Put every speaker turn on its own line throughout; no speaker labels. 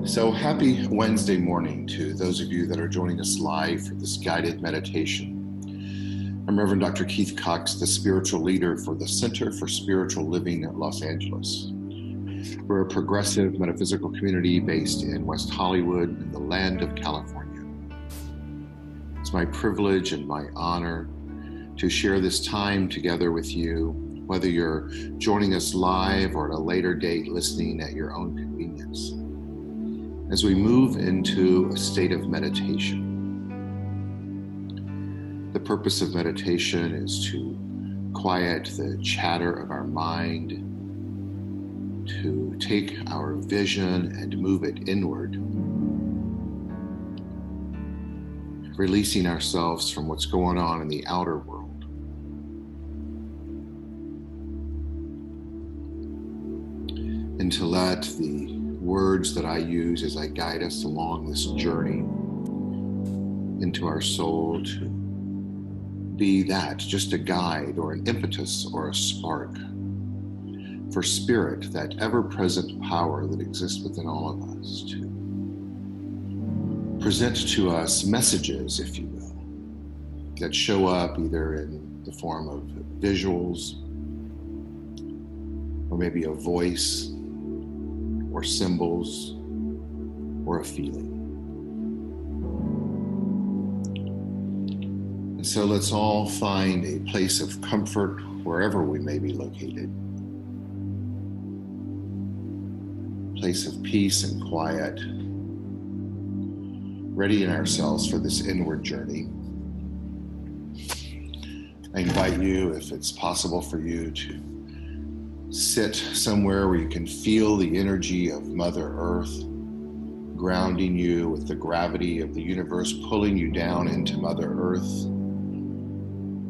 So happy Wednesday morning to those of you that are joining us live for this guided meditation. I'm Reverend Dr. Keith Cox, the spiritual leader for the Center for Spiritual Living at Los Angeles. We're a progressive metaphysical community based in West Hollywood in the land of California. It's my privilege and my honor to share this time together with you, whether you're joining us live or at a later date listening at your own convenience, as we move into a state of meditation. The purpose of meditation is to quiet the chatter of our mind, to take our vision and move it inward, releasing ourselves from what's going on in the outer world. And to let the words that I use as I guide us along this journey into our soul to be that, just a guide or an impetus or a spark for spirit, that ever-present power that exists within all of us, to present to us messages, if you will, that show up either in the form of visuals or maybe a voice or symbols or a feeling. And so let's all find a place of comfort wherever we may be located. Place of peace and quiet, readying ourselves for this inward journey. I invite you, if it's possible for you, to sit somewhere where you can feel the energy of Mother Earth grounding you with the gravity of the universe, pulling you down into Mother Earth,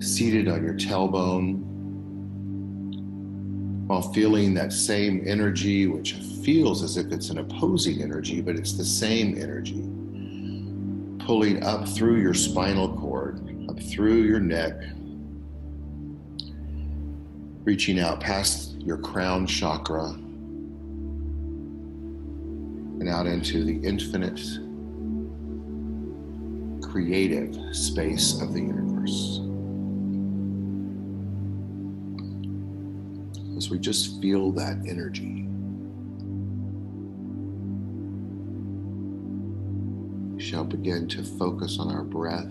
seated on your tailbone, while feeling that same energy, which feels as if it's an opposing energy, but it's the same energy, pulling up through your spinal cord, up through your neck, reaching out past your crown chakra and out into the infinite creative space of the universe. As we just feel that energy, we shall begin to focus on our breath.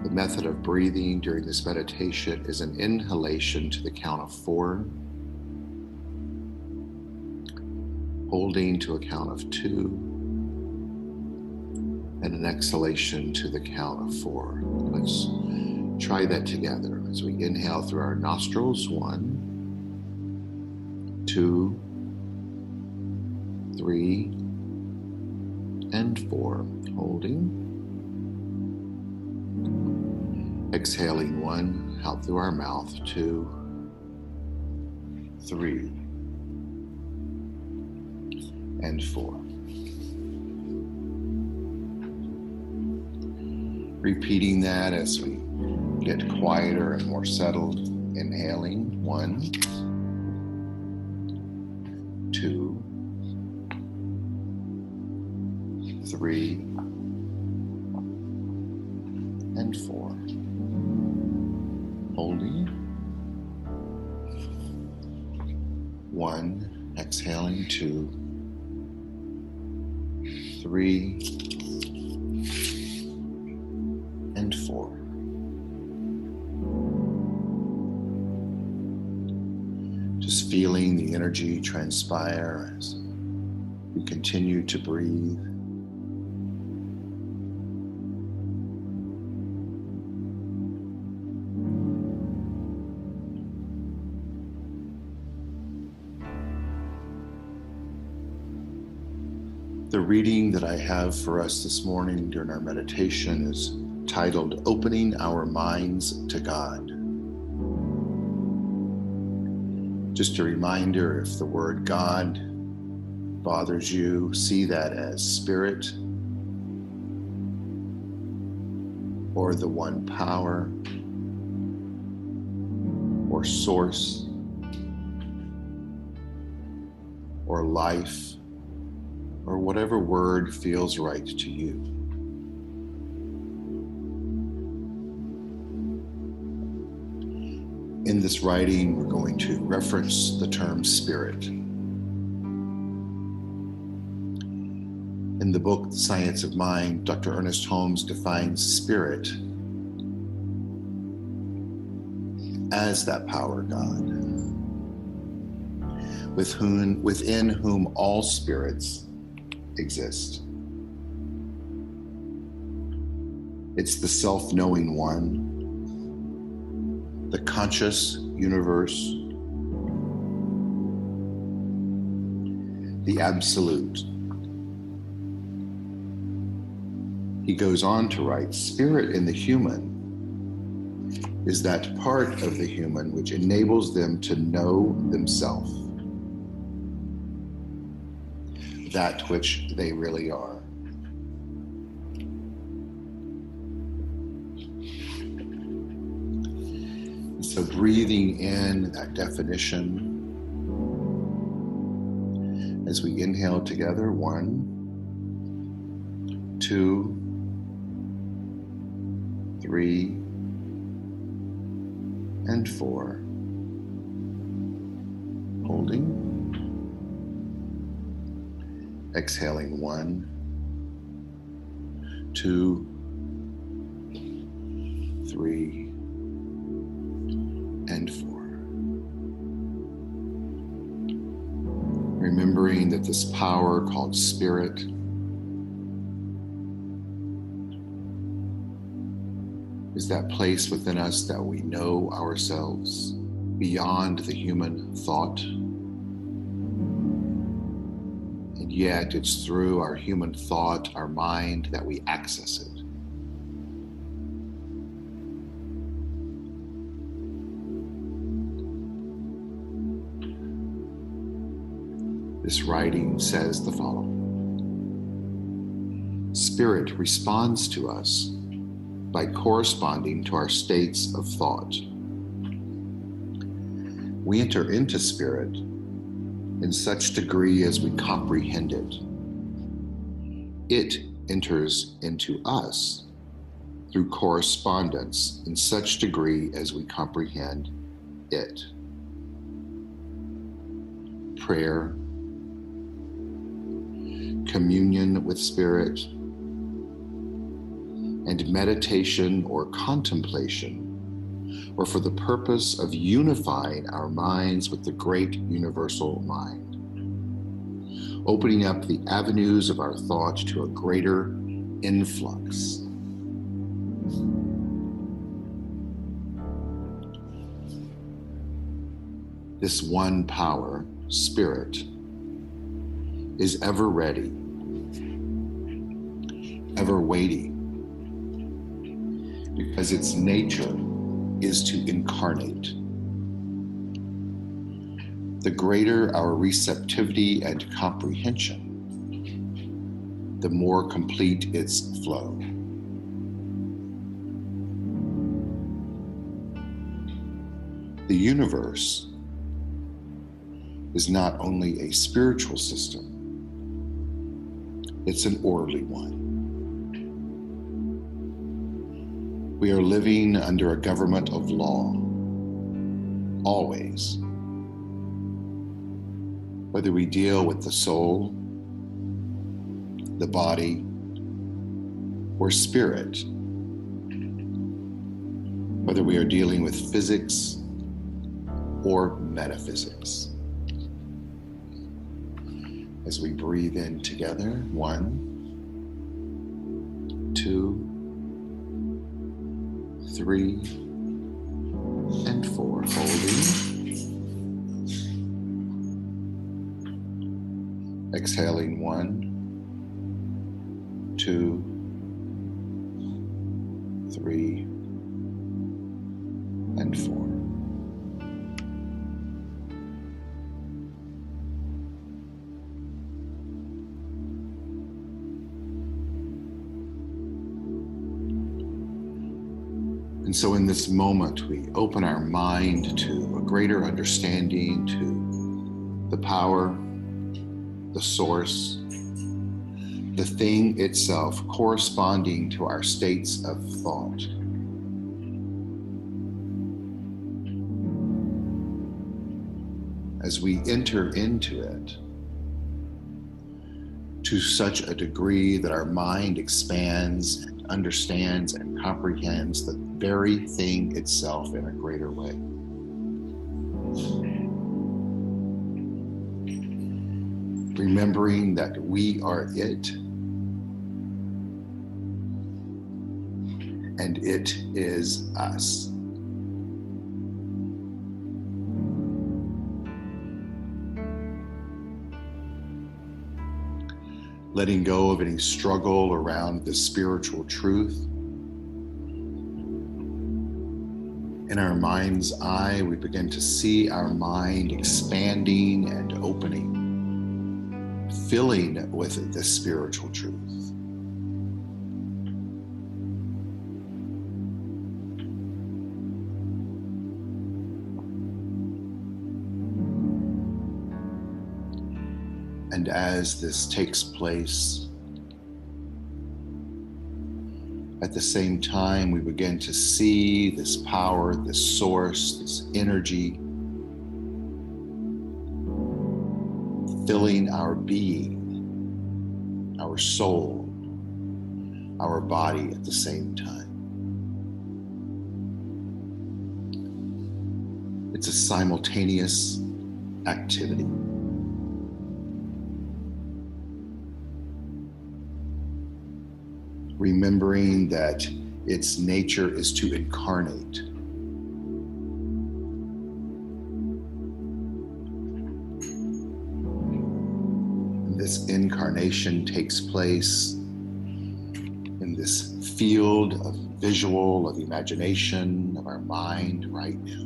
The method of breathing during this meditation is an inhalation to the count of 4, holding to a count of 2, and an exhalation to the count of 4. Let's try that together as we inhale through our nostrils. 1, 2, 3, and 4. Holding. Exhaling 1 out through our mouth. 2, 3, and 4. Repeating that as we get quieter and more settled. Inhaling 1, 2, 3, and 4. Holding. 1, exhaling. 2, 3, and 4. Just feeling the energy transpire as we continue to breathe. The reading that I have for us this morning during our meditation is titled Opening Our Minds to God. Just a reminder, if the word God bothers you, see that as spirit or the one power or source or life or whatever word feels right to you. In this writing, we're going to reference the term spirit. In the book, The Science of Mind, Dr. Ernest Holmes defines spirit as that power God, within whom all spirits exist. It's the self-knowing one, the conscious universe, the absolute. He goes on to write, spirit in the human is that part of the human which enables them to know themselves, that which they really are. So breathing in that definition as we inhale together, 1, 2, 3, and 4. Holding. Exhaling 1, 2, 3, and 4. Remembering that this power called spirit is that place within us that we know ourselves beyond the human thought. And yet it's through our human thought, our mind, that we access it. This writing says the following: spirit responds to us by corresponding to our states of thought. We enter into spirit in such degree as we comprehend it. It enters into us through correspondence in such degree as we comprehend it. Prayer, communion with spirit, and meditation or contemplation, or for the purpose of unifying our minds with the great universal mind, opening up the avenues of our thought to a greater influx. This one power, spirit, is ever ready, ever waiting, because its nature is to incarnate. The greater our receptivity and comprehension, the more complete its flow. The universe is not only a spiritual system, it's an orderly one. We are living under a government of law, always. Whether we deal with the soul, the body, or spirit, whether we are dealing with physics or metaphysics. As we breathe in together, 1, 2, 3, and 4, holding. Exhaling 1, 2, 3, and 4. And so in this moment, we open our mind to a greater understanding, to the power, the source, the thing itself corresponding to our states of thought. As we enter into it to such a degree that our mind expands and understands and comprehends the very thing itself in a greater way. Remembering that we are it, and it is us. Letting go of any struggle around the spiritual truth. In our mind's eye, we begin to see our mind expanding and opening, filling with the spiritual truth. And as this takes place, at the same time, we begin to see this power, this source, this energy filling our being, our soul, our body at the same time. It's a simultaneous activity. Remembering that its nature is to incarnate. And this incarnation takes place in this field of visual, of imagination, of our mind right now.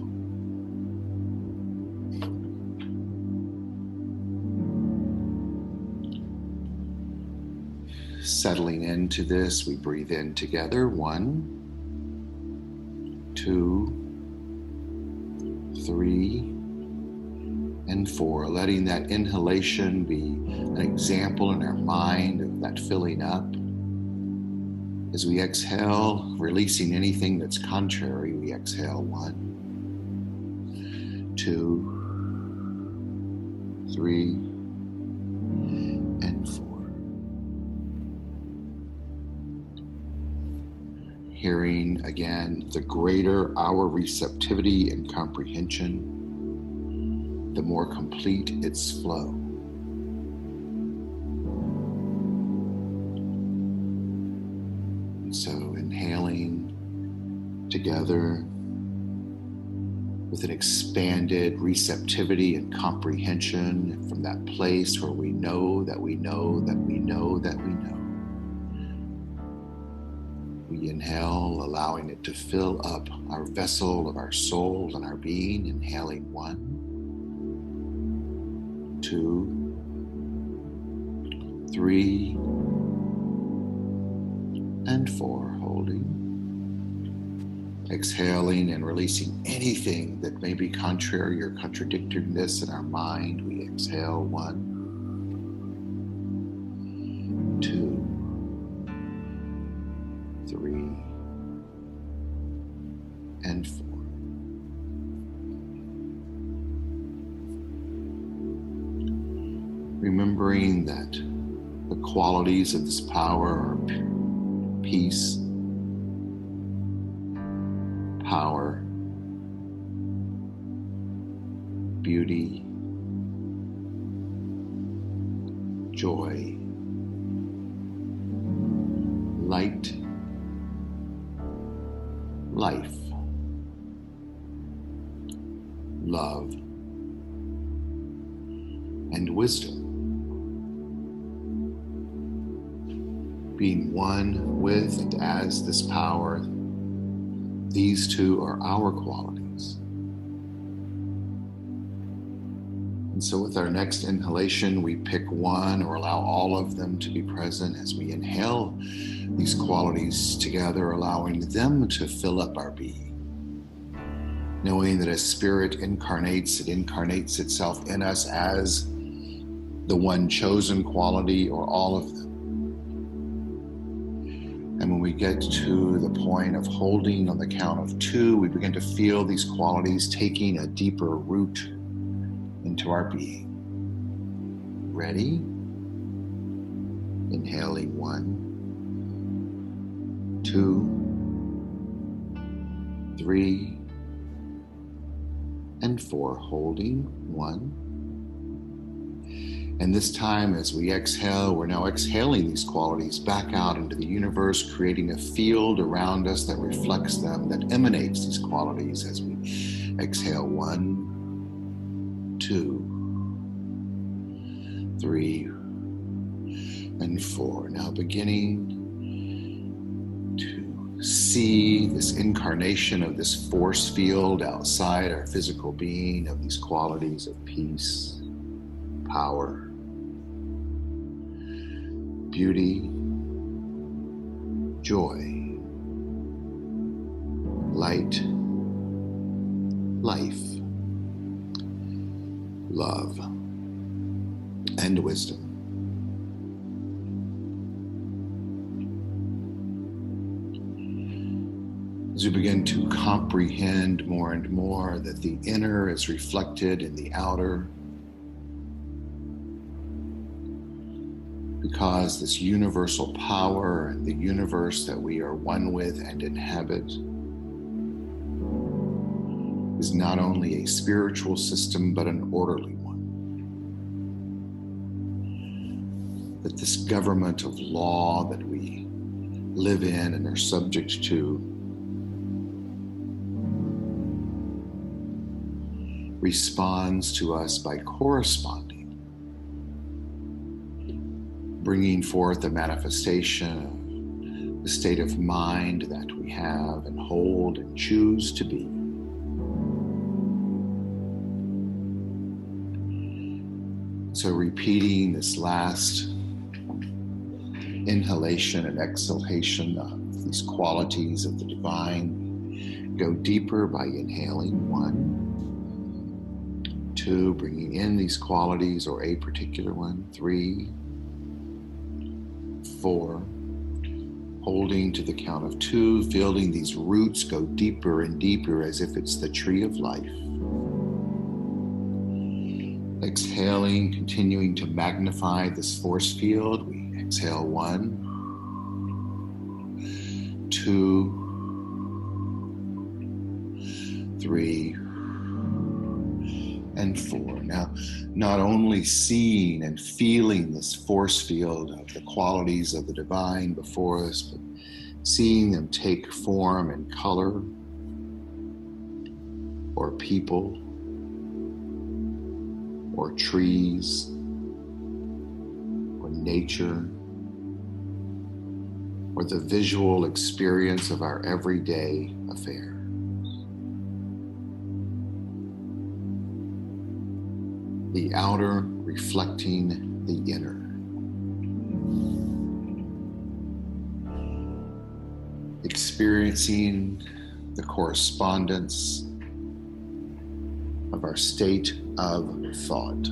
Settling into this, we breathe in together. 1, 2, 3, and 4. Letting that inhalation be an example in our mind of that filling up. As we exhale, releasing anything that's contrary, we exhale. 1, 2, 3, and 4. Hearing again, the greater our receptivity and comprehension, the more complete its flow. And so inhaling together with an expanded receptivity and comprehension from that place where we know that we know that we know that we know. We inhale, allowing it to fill up our vessel of our soul and our being. Inhaling 1, 2, 3, and 4. Holding. Exhaling and releasing anything that may be contrary or contradictoriness in our mind. We exhale. 1, 2, 3, and 4. Remembering that the qualities of this power are peace, power, beauty, joy, light, life, love, and wisdom. Being one with and as this power, these two are our qualities. And so with our next inhalation, we pick one or allow all of them to be present as we inhale these qualities together, allowing them to fill up our being. Knowing that as spirit incarnates, it incarnates itself in us as the one chosen quality or all of them. And when we get to the point of holding on the count of 2, we begin to feel these qualities taking a deeper root into our being. Ready? Inhaling 1, 2, 3, and 4. Holding 1. And this time, as we exhale, we're now exhaling these qualities back out into the universe, creating a field around us that reflects them, that emanates these qualities as we exhale 1, 2, 3, and 4. Now beginning to see this incarnation of this force field outside our physical being, of these qualities of peace, power, beauty, joy, light, life, love, and wisdom. As we begin to comprehend more and more that the inner is reflected in the outer, because this universal power and the universe that we are one with and inhabit is not only a spiritual system, but an orderly one. That this government of law that we live in and are subject to responds to us by corresponding, bringing forth a manifestation of the state of mind that we have and hold and choose to be. So repeating this last inhalation and exhalation of these qualities of the divine, go deeper by inhaling 1, 2, bringing in these qualities or a particular one, 3, 4, holding to the count of 2, feeling these roots go deeper and deeper as if it's the tree of life. Exhaling, continuing to magnify this force field. We exhale 1, 2, 3, and 4. Now, not only seeing and feeling this force field of the qualities of the divine before us, but seeing them take form and color, or people, or trees, or nature, or the visual experience of our everyday affairs. The outer reflecting the inner. Experiencing the correspondence of our state of thought.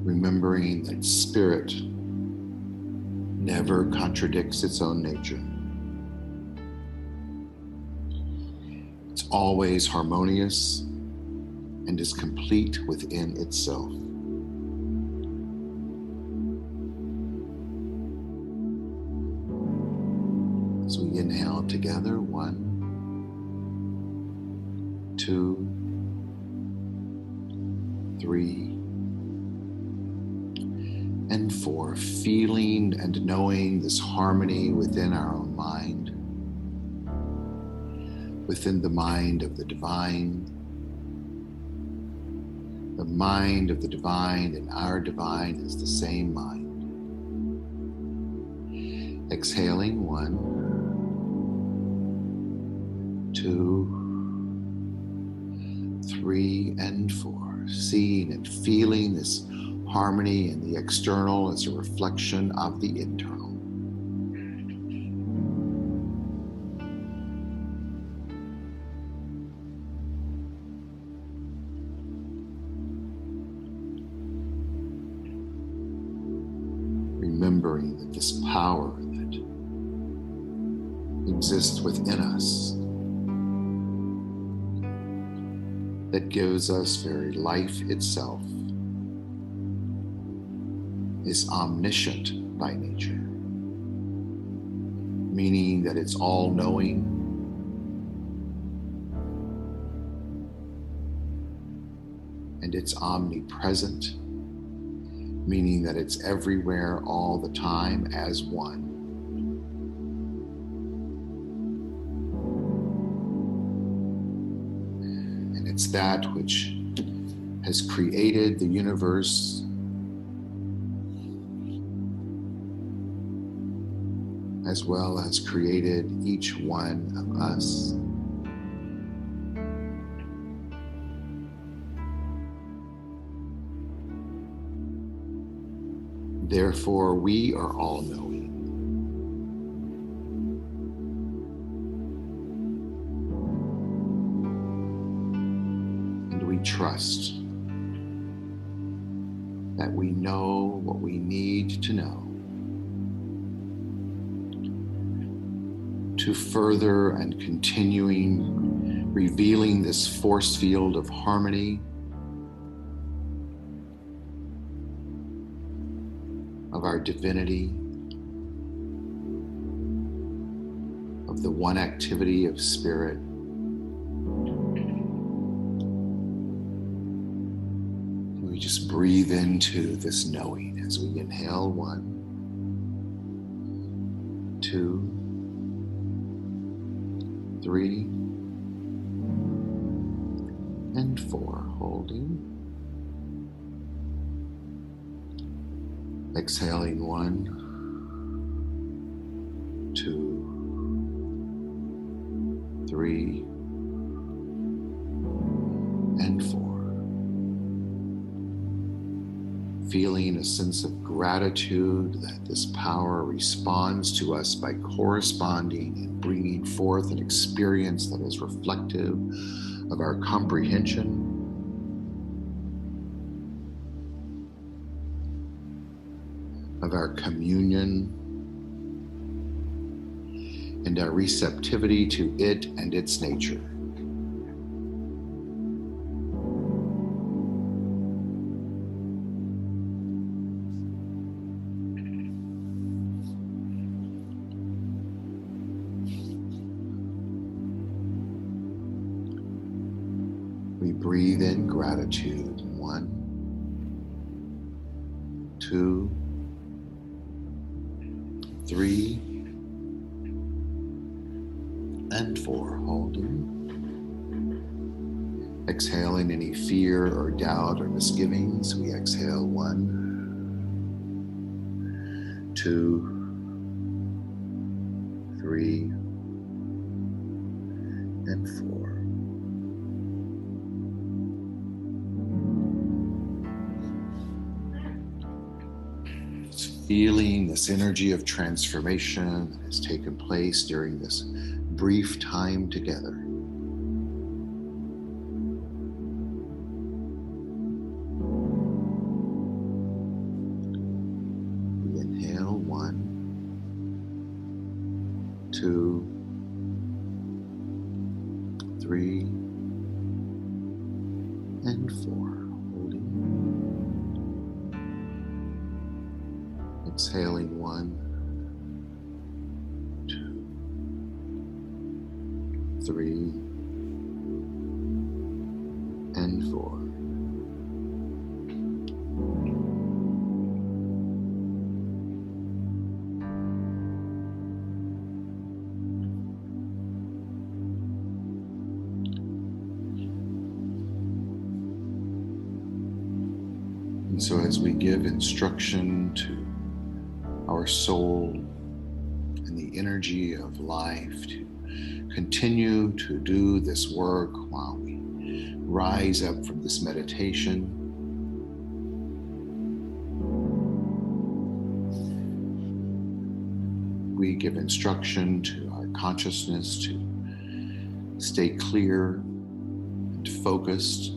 Remembering that spirit never contradicts its own nature. It's always harmonious and is complete within itself. As we inhale together, 1, 2, 3, and 4, feeling and knowing this harmony within our own mind, within the mind of the divine. The mind of the divine and our divine is the same mind. Exhaling 1, 2, 3, and 4. Seeing and feeling this harmony in the external as a reflection of the internal. remembering that this power that exists within us, that gives us very life itself, is omniscient by nature, meaning that it's all-knowing, and it's omnipresent, meaning that it's everywhere all the time as one. And it's that which has created the universe as well as created each one of us. Therefore, we are all-knowing. And we trust that we know what we need to know to further and continuing revealing this force field of harmony, of our divinity, of the one activity of spirit. And we just breathe into this knowing as we inhale 1, 2, 3, and 4, holding. Exhaling 1, 2, 3, and 4. Feeling a sense of gratitude that this power responds to us by corresponding and bringing forth an experience that is reflective of our comprehension, of our communion, and our receptivity to it and its nature. We breathe in gratitude. 1, 2, 3, and 4, holding. Exhaling any fear or doubt or misgivings. We exhale 1, 2, 3, and 4. Feeling this energy of transformation that has taken place during this brief time together. We inhale 1, 2, 3, and 4. Exhaling 1, 2, 3, and 4. And so as we give instruction to our soul and the energy of life to continue to do this work while we rise up from this meditation, we give instruction to our consciousness to stay clear and focused,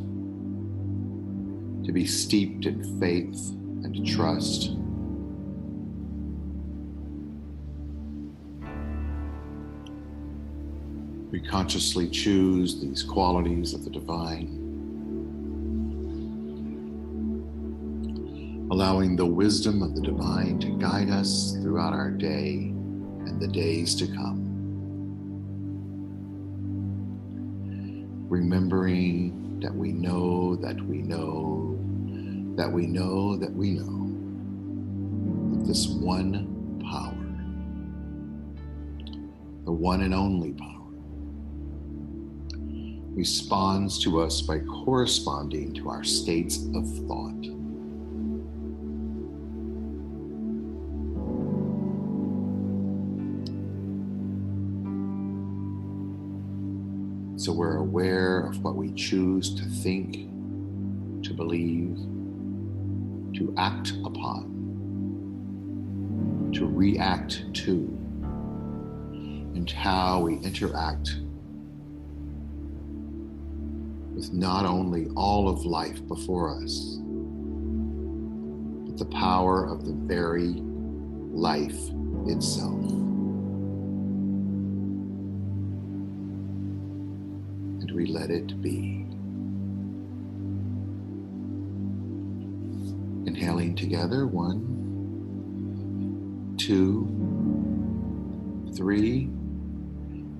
to be steeped in faith and trust, We consciously choose these qualities of the divine, allowing the wisdom of the divine to guide us throughout our day and the days to come. Remembering that we know that we know that we know that we know that this one power, the one and only power, responds to us by corresponding to our states of thought. So we're aware of what we choose to think, to believe, to act upon, to react to, and how we interact with not only all of life before us, but the power of the very life itself. And we let it be. Inhaling together, 1, 2, 3,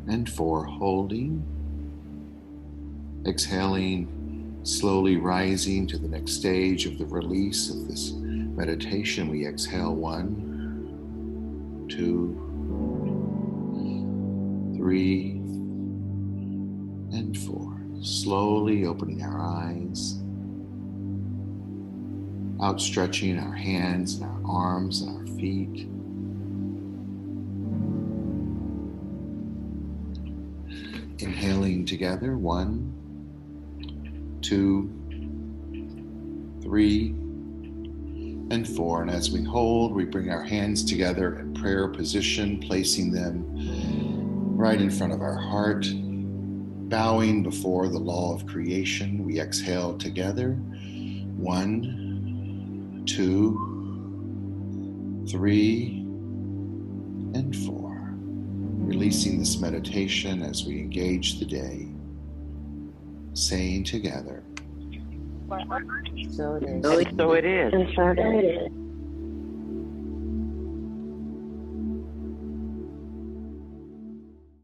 and 4, holding. Exhaling, slowly rising to the next stage of the release of this meditation. We exhale 1, 2, 3, and 4. Slowly opening our eyes, outstretching our hands and our arms and our feet. Inhaling together, 1, 2, 3, and 4. And as we hold, we bring our hands together in prayer position, placing them right in front of our heart, bowing before the law of creation. We exhale together, 1, 2, 3, and 4. Releasing this meditation as we engage the day, saying together,
So it is.
So it is.
And so it is.